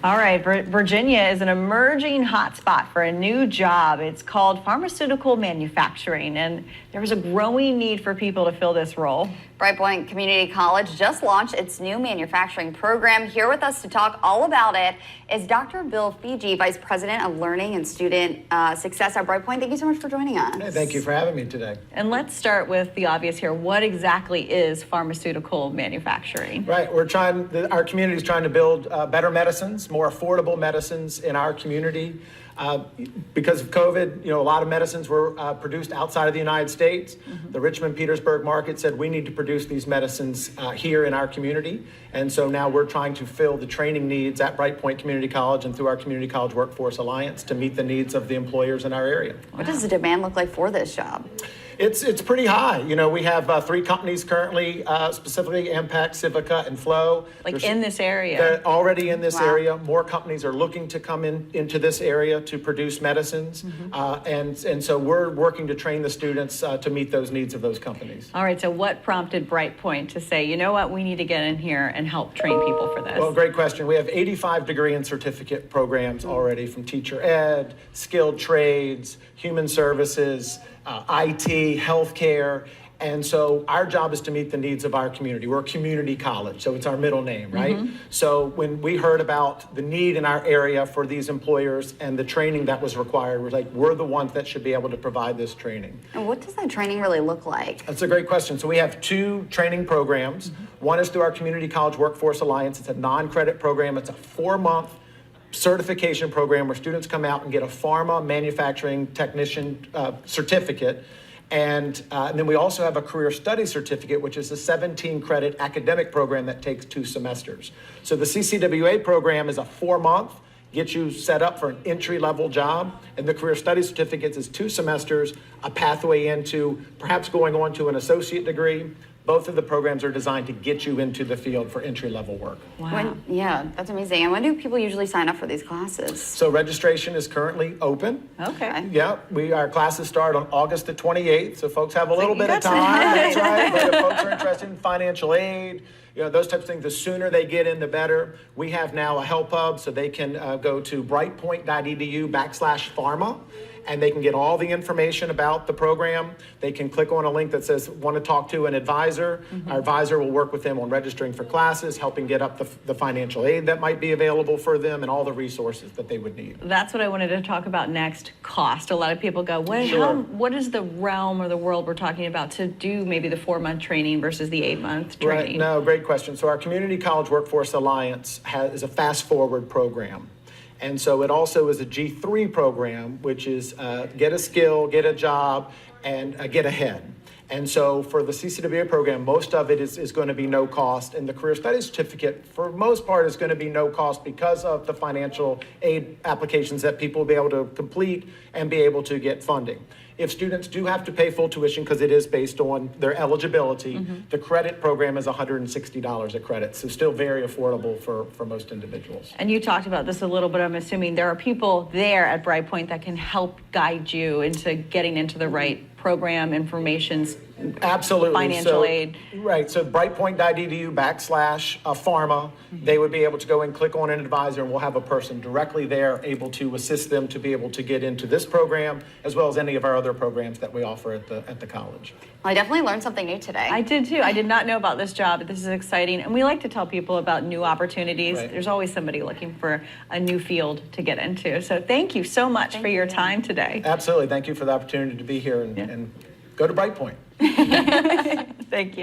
All right, Virginia is an emerging hotspot for a new job. It's called pharmaceutical manufacturing, and there is a growing need for people to fill this role. Brightpoint Community College just launched its new manufacturing program. Here with us to talk all about it is Dr. Bill Fiji, Vice President of Learning and Student Success at Brightpoint. Thank you so much for joining us. Hey, thank you for having me today. And let's start with the obvious here. What exactly is pharmaceutical manufacturing? Right, our community is trying to build better medicines, more affordable medicines in our community. Because of COVID, a lot of medicines were produced outside of the United States. The Richmond-Petersburg market said we need to produce these medicines here in our community. And so now we're trying to fill the training needs at Brightpoint Community College and through our Community College Workforce Alliance to meet the needs of the employers in our area. What does the demand look like for this job? It's pretty high. We have 3 companies currently, specifically Ampac, Civica, and Flow. In this area? They're already in this area. More companies are looking to come into this area to produce medicines. And so we're working to train the students to meet those needs of those companies. All right, so what prompted Brightpoint to say, you know what, we need to get in here and help train people for this? Well, great question. We have 85 degree and certificate programs already, from teacher ed, skilled trades, human services, IT, healthcare. And so our job is to meet the needs of our community. We're a community college, so it's our middle name, right? So when we heard about the need in our area for these employers and the training that was required, we're like, we're the ones that should be able to provide this training. And what does that training really look like? That's a great question. So we have 2 training programs. One is through our Community College Workforce Alliance. It's a non-credit program. It's a 4-month certification program where students come out and get a pharma manufacturing technician certificate. And then we also have a career study certificate, which is a 17-credit academic program that takes 2 semesters. So the CCWA program is a 4-month, gets you set up for an entry-level job. And the career study certificates is 2 semesters, a pathway into perhaps going on to an associate degree. Both of the programs are designed to get you into the field for entry-level work. Wow. Yeah, that's amazing. And when do people usually sign up for these classes? So registration is currently open. Okay. Yeah, our classes start on August the 28th, so folks have a little bit of time. That's right. But if folks are interested in financial aid, those types of things, the sooner they get in, the better. We have now a help hub, so they can go to brightpoint.edu/pharma. And they can get all the information about the program. They can click on a link that says, want to talk to an advisor. Our advisor will work with them on registering for classes, helping get up the financial aid that might be available for them, and all the resources that they would need. That's what I wanted to talk about next, cost. A lot of people go, what is the realm or the world we're talking about to do maybe the 4-month training versus the 8-month training? Right, no, great question. So our Community College Workforce Alliance is a fast-forward program. And so it also is a G3 program, which is get a skill, get a job, and get ahead. And so for the CCWA program, most of it is going to be no cost. And the Career Studies Certificate, for most part, is going to be no cost because of the financial aid applications that people will be able to complete and be able to get funding. If students do have to pay full tuition, because it is based on their eligibility, the credit program is $160 a credit, so still very affordable for most individuals. And you talked about this a little bit. I'm assuming there are people there at Brightpoint that can help guide you into getting into the right program, information's Absolutely. Financial aid. Right. So brightpoint.edu/pharma, they would be able to go and click on an advisor, and we'll have a person directly there able to assist them to be able to get into this program, as well as any of our other programs that we offer at the college. Well, I definitely learned something new today. I did too. I did not know about this job. This is exciting. And we like to tell people about new opportunities. Right. There's always somebody looking for a new field to get into. So thank you so much for your time today. Absolutely. Thank you for the opportunity to be here and go to Brightpoint. Thank you.